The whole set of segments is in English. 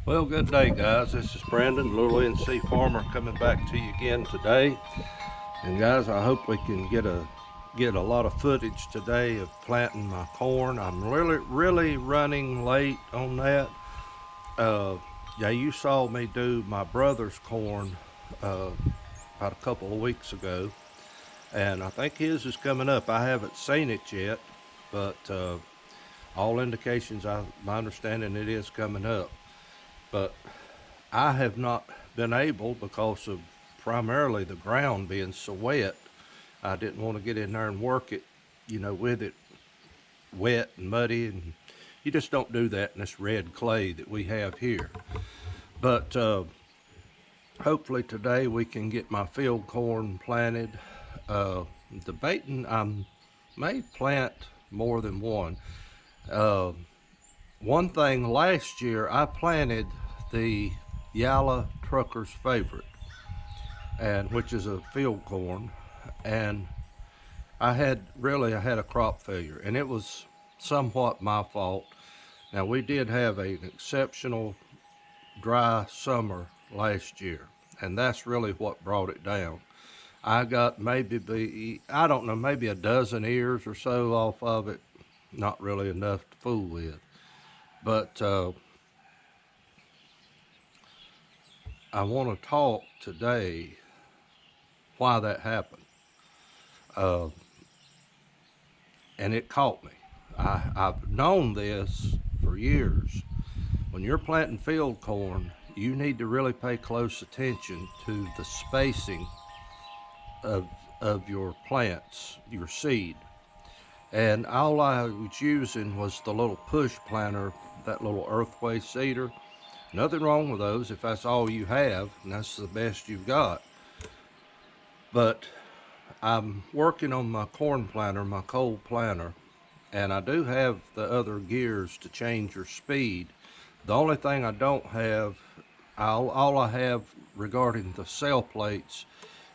Well, good day, guys. This is Brandon, Little NC Farmer, coming back to you again today. And guys, I hope we can get a lot of footage today of planting my corn. I'm really running late on that. Yeah, you saw me do my brother's corn about a couple of weeks ago, and I think his is coming up. I haven't seen it yet, but all indications, my understanding, it is coming up. But I have not been able, because of primarily the ground being so wet. I didn't want to get in there and work it, with it wet and muddy, and you just don't do that in this red clay that we have here. But hopefully today we can get my field corn planted. Debating, I may plant more than one. One thing, last year I planted the Yalla Trucker's Favorite, and which is a field corn, and I had a crop failure, and it was somewhat my fault. Now, we did have an exceptional dry summer last year, and that's really what brought it down. I got maybe a dozen ears or so off of it, not really enough to fool with. But I want to talk today why that happened. And it caught me. I've known this for years. When you're planting field corn, you need to really pay close attention to the spacing of your plants, your seed. And all I was using was the little push planter, that little earthway seeder. Nothing wrong with those if that's all you have and that's the best you've got. But I'm working on my corn planter, my cold planter, and I do have the other gears to change your speed. The only thing I don't have, all I have regarding the sail plates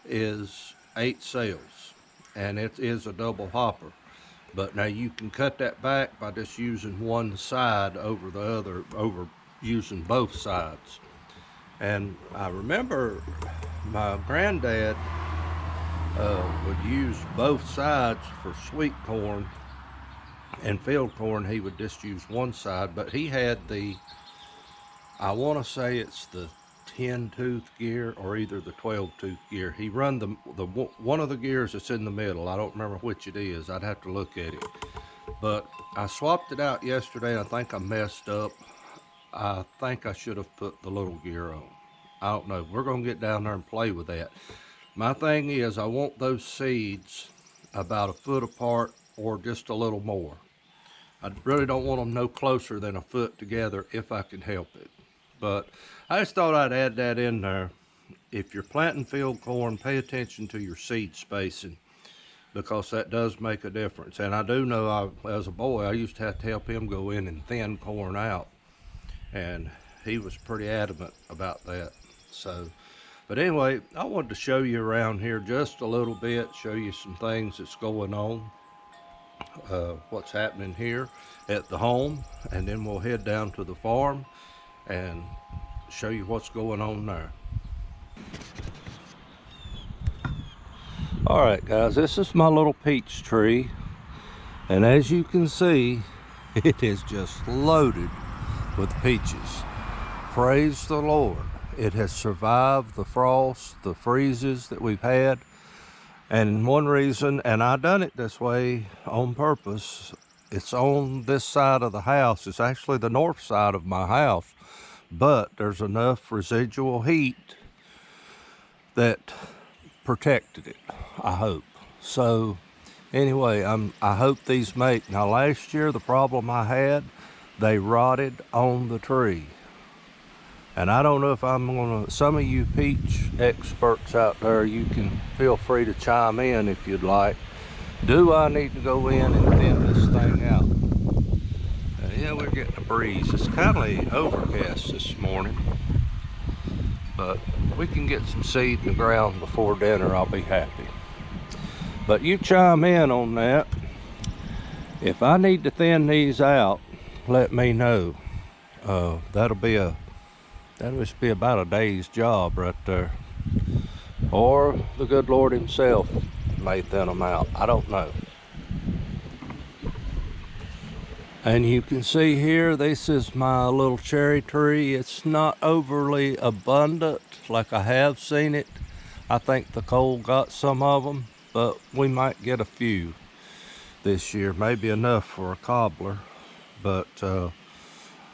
is 8 sails, and it is a double hopper. But now you can cut that back by just using one side over the other, over using both sides. And I remember my granddad would use both sides for sweet corn, and field corn he would just use one side. But he had I want to say it's the 10-tooth gear or either the 12-tooth gear. He run the one of the gears that's in the middle. I don't remember which it is. I'd have to look at it. But I swapped it out yesterday, and I think I messed up. I think I should have put the little gear on. I don't know. We're going to get down there and play with that. My thing is, I want those seeds about a foot apart or just a little more. I really don't want them no closer than a foot together if I can help it. But I just thought I'd add that in there. If you're planting field corn, pay attention to your seed spacing, because that does make a difference. And I do know, as a boy, I used to have to help him go in and thin corn out, and he was pretty adamant about that. So, but anyway, I wanted to show you around here just a little bit, show you some things that's going on, what's happening here at the home, and then we'll head down to the farm and show you what's going on there. All right, guys, this is my little peach tree, and as you can see, it is just loaded with peaches. Praise the Lord. It has survived the frost, the freezes that we've had. And one reason, and I done it this way on purpose, it's on this side of the house. It's actually the north side of my house, but there's enough residual heat that protected it, I hope. So anyway, I hope these make. Now, last year, the problem I had, they rotted on the tree. And I don't know if I'm gonna, some of you peach experts out there, you can feel free to chime in if you'd like. Do I need to go in and thin this thing out? Yeah, we're getting a breeze. It's kind of overcast this morning, but we can get some seed in the ground before dinner. I'll be happy. But you chime in on that. If I need to thin these out, let me know. That'll be a That must be about a day's job right there. Or the good Lord himself may thin them out. I don't know. And you can see here, this is my little cherry tree. It's not overly abundant like I have seen it. I think the cold got some of them, but we might get a few this year. Maybe enough for a cobbler. But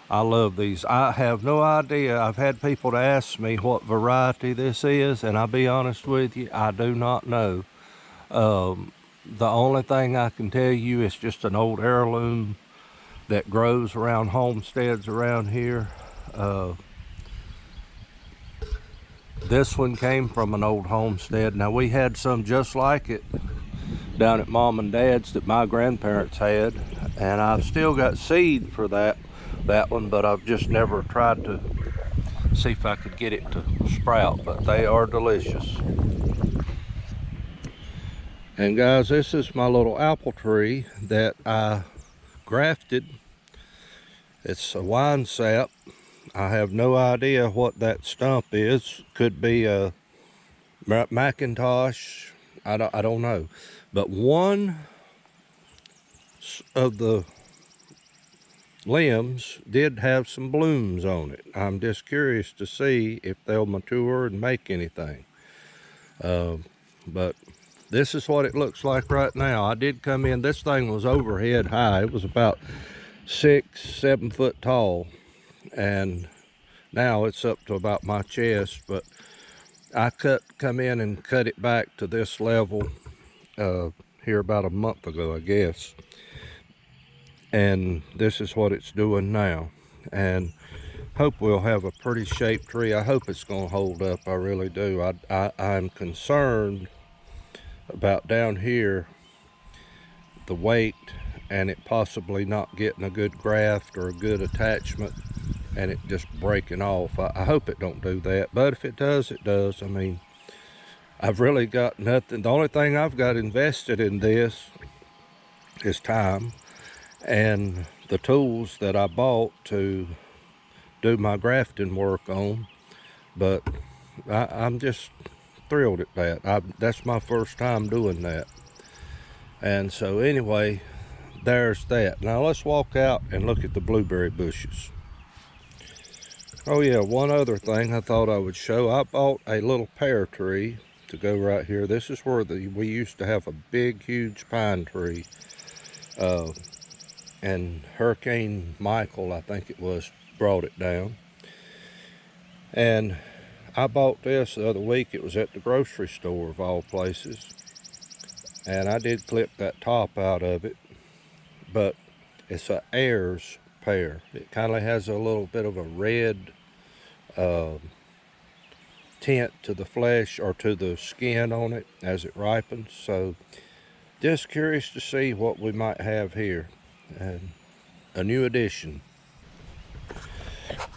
I love these. I have no idea. I've had people to ask me what variety this is, and I'll be honest with you, I do not know. The only thing I can tell you is just an old heirloom that grows around homesteads around here. This one came from an old homestead. Now, we had some just like it down at Mom and Dad's that my grandparents had, and I've still got seed for that one, but I've just never tried to see if I could get it to sprout, but they are delicious. And guys, this is my little apple tree that I grafted. It's a wine sap. I have no idea what that stump is. Could be a Macintosh. I don't know. But one of the limbs did have some blooms on it. I'm just curious to see if they'll mature and make anything. But this is what it looks like right now. I did come in. This thing was overhead high. It was about 6-7 foot tall, and now it's up to about my chest. But I come in and cut it back to this level here about a month ago, I guess, and this is what it's doing now. And hope we'll have a pretty shaped tree. I hope it's going to hold up. I really do. I'm concerned about down here the weight and it possibly not getting a good graft or a good attachment and it just breaking off. I hope it don't do that, but if it does, it does. I mean, I've really got nothing. The only thing I've got invested in this is time and the tools that I bought to do my grafting work on. But I'm just thrilled at that. That's my first time doing that. And so anyway, there's that. Now let's walk out and look at the blueberry bushes. Oh yeah, one other thing I thought I would show. I bought a little pear tree to go right here. This is where we used to have a big, huge pine tree. And Hurricane Michael, I think it was, brought it down. And I bought this the other week. It was at the grocery store of all places. And I did clip that top out of it. But it's a Ayers pear. It kind of has a little bit of a red tint to the flesh or to the skin on it as it ripens. So just curious to see what we might have here. And a new addition.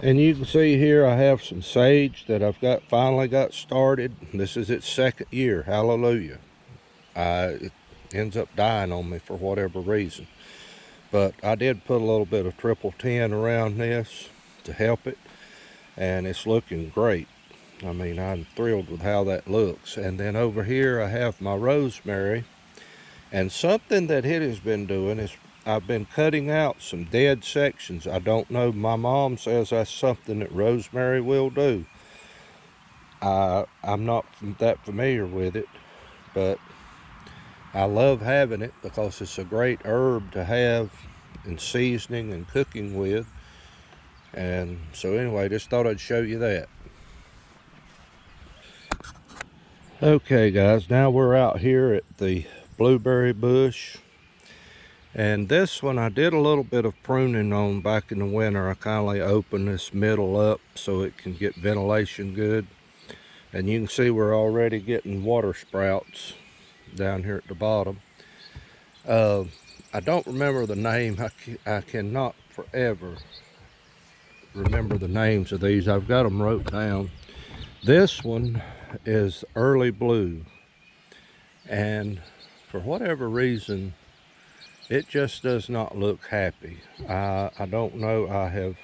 And you can see here I have some sage that I've finally got started. This is its second year. Hallelujah. It ends up dying on me for whatever reason. But I did put a little bit of triple 10 around this to help it. And it's looking great. I mean, I'm thrilled with how that looks. And then over here I have my rosemary. And something that it has been doing is I've been cutting out some dead sections. I don't know. My mom says that's something that rosemary will do. I'm not that familiar with it, but I love having it because it's a great herb to have in seasoning and cooking with. And so anyway, just thought I'd show you that. Okay guys, now we're out here at the blueberry bush. And this one I did a little bit of pruning on back in the winter. I kind of opened this middle up so it can get ventilation good. And you can see we're already getting water sprouts down here at the bottom. I don't remember the name. I cannot forever remember the names of these. I've got them wrote down. This one is early blue. And for whatever reason, it just does not look happy. I don't know. I have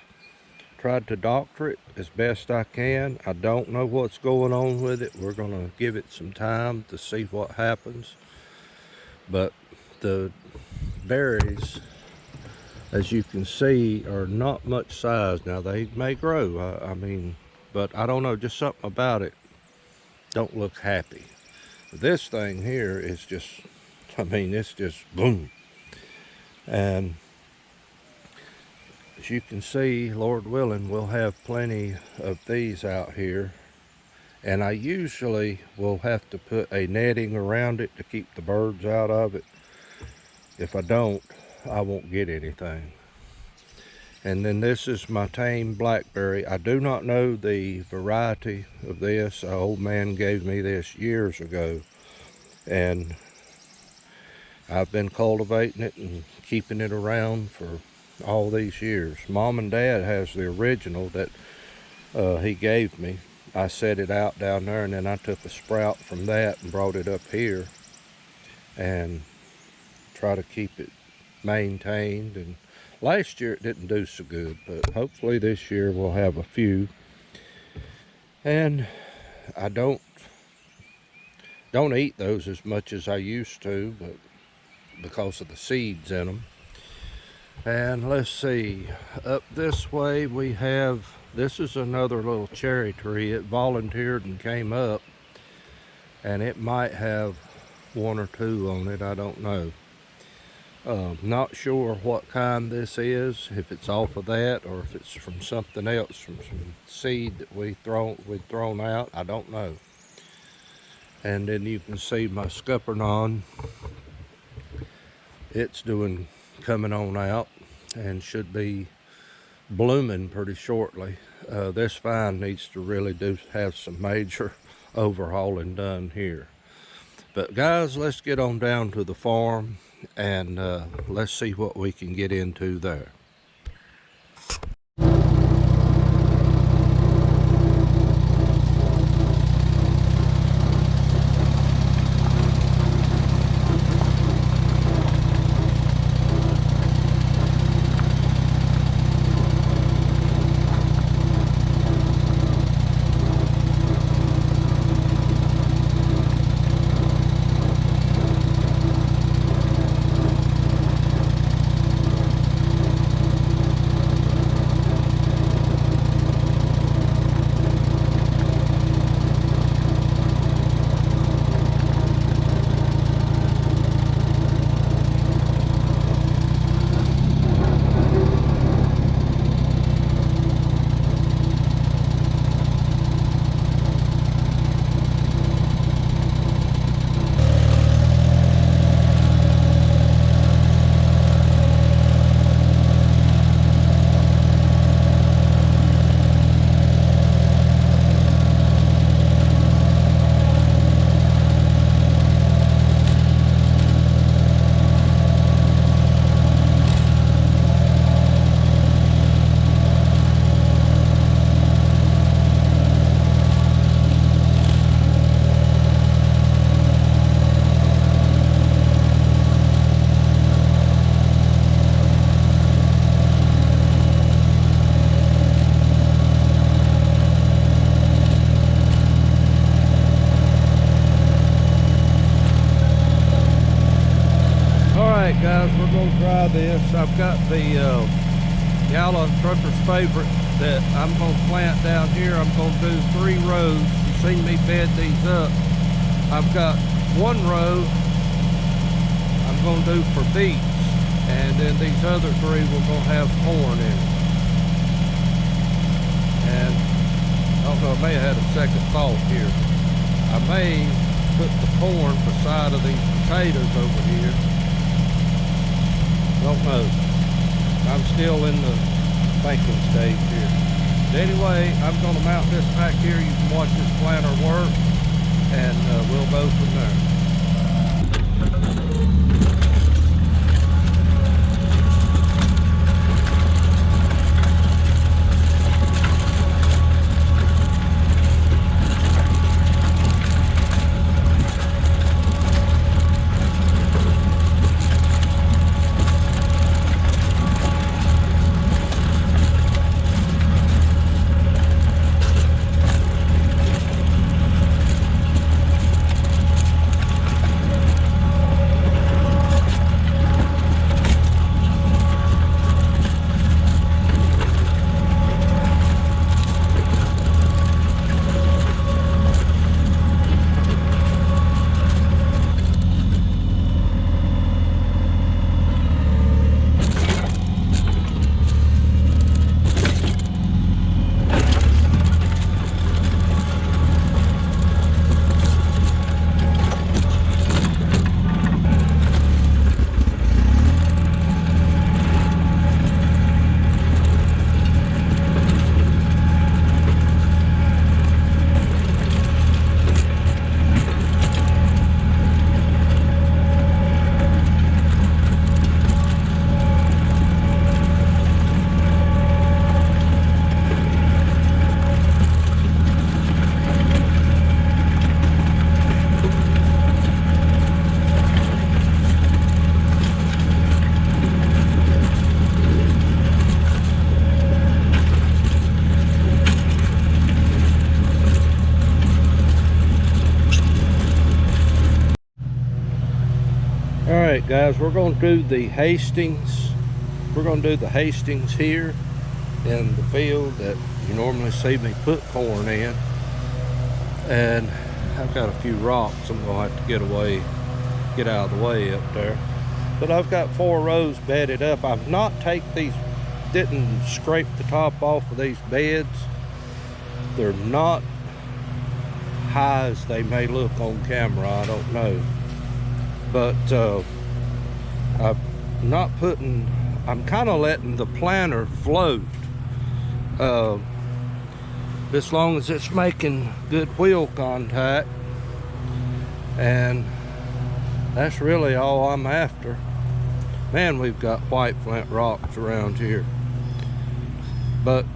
tried to doctor it as best I can. I don't know what's going on with it. We're gonna give it some time to see what happens. But the berries, as you can see, are not much size. Now they may grow, I mean, but I don't know, just something about it don't look happy. This thing here is just, I mean, it's just boom. And as you can see, Lord willing, we'll have plenty of these out here. And I usually will have to put a netting around it to keep the birds out of it. If I don't, I won't get anything. And then this is my tame blackberry. I do not know the variety of this. An old man gave me this years ago, and I've been cultivating it and keeping it around for all these years. Mom and Dad has the original that he gave me. I set it out down there, and then I took a sprout from that and brought it up here and try to keep it maintained. And last year it didn't do so good, but hopefully this year we'll have a few. And I don't eat those as much as I used to, but because of the seeds in them. And let's see, up this way we have, this is another little cherry tree. It volunteered and came up, and it might have one or two on it, I don't know. Not sure what kind this is, if it's off of that or if it's from something else, from some seed that we'd thrown out, I don't know. And then you can see my scuppernong, it's coming on out and should be blooming pretty shortly. This vine needs to really have some major overhauling done here. But guys, let's get on down to the farm and let's see what we can get into there. Guys, we're going to try this. I've got the Gala Trucker's Favorite that I'm going to plant down here. I'm going to do 3 rows. You've seen me bed these up. I've got 1 row I'm going to do for beets, and then these other 3 we're going to have corn in it. And I don't know, I may have had a second thought here. I may put the corn beside of these potatoes over here. Don't know. I'm still in the thinking stage here. But anyway, I'm going to mount this back here. You can watch this planter work, and we'll go from there. Alright guys, we're going to do the Hastings. We're going to do the Hastings here in the field that you normally see me put corn in. And I've got a few rocks I'm going to have to get out of the way up there. But I've got 4 rows bedded up. I've not didn't scrape the top off of these beds. They're not high as they may look on camera, I don't know. But I'm kind of letting the planter float as long as it's making good wheel contact, and that's really all I'm after. Man, we've got white flint rocks around here, but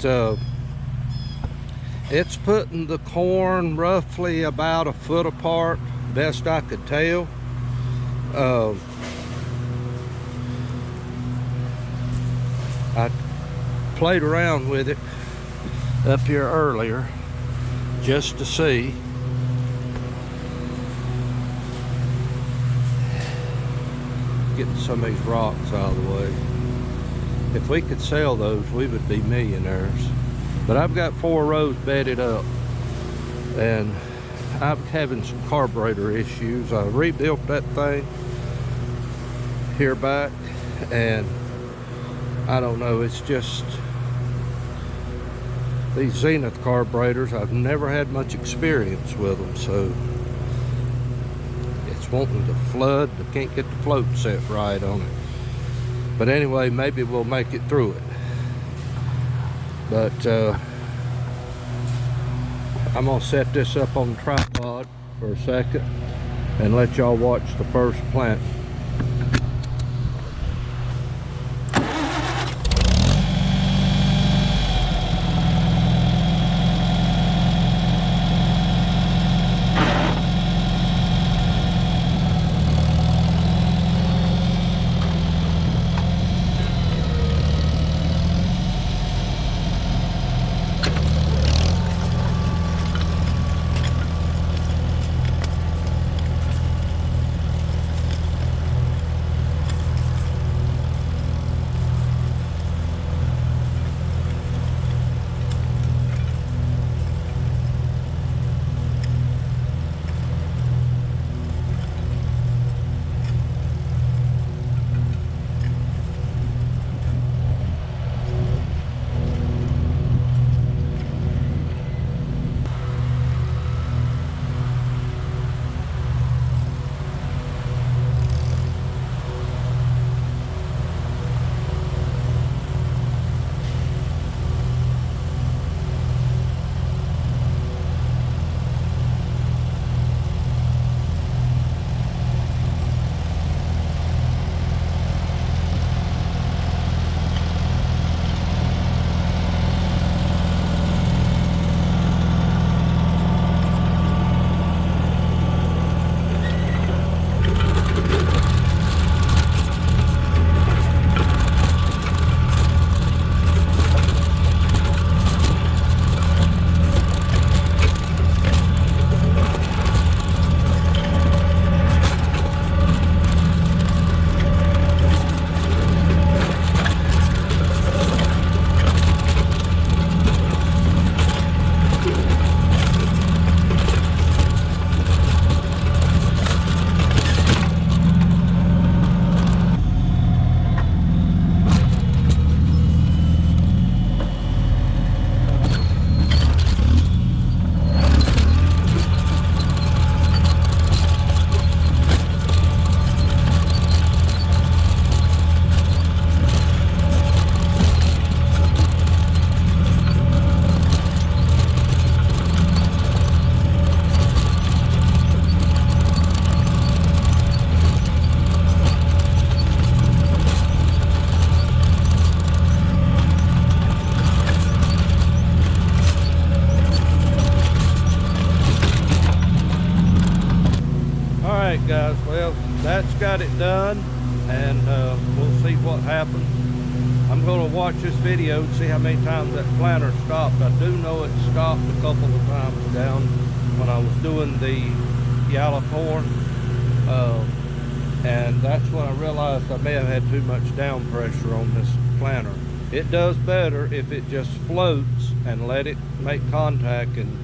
it's putting the corn roughly about a foot apart, best I could tell. I played around with it up here earlier just to see. Getting some of these rocks out of the way. If we could sell those, we would be millionaires. But I've got 4 rows bedded up, and I'm having some carburetor issues. I rebuilt that thing here back, and I don't know, it's just these Zenith carburetors, I've never had much experience with them, so it's wanting to flood. I can't get the float set right on it. But anyway, maybe we'll make it through it. But I'm gonna set this up on the tripod for a second and let y'all watch the first plant. Alright guys, well, that's got it done, and we'll see what happens. I'm going to watch this video and see how many times that planter stopped. I do know it stopped a couple of times down when I was doing the yellow corn. And that's when I realized I may have had too much down pressure on this planter. It does better if it just floats and let it make contact, and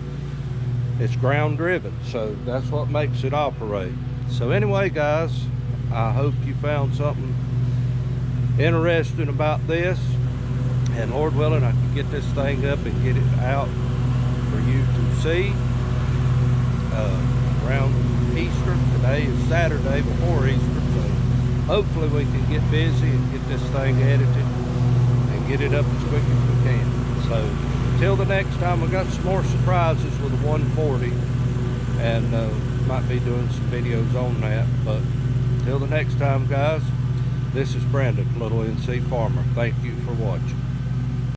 it's ground driven, so that's what makes it operate. So anyway, guys, I hope you found something interesting about this, and Lord willing, I can get this thing up and get it out for you to see around Easter. Today is Saturday before Easter, so hopefully we can get busy and get this thing edited and get it up as quick as we can. So until the next time, I got some more surprises with the 140, and might be doing some videos on that. But until the next time, guys, this is Brandon, Little NC Farmer. Thank you for watching.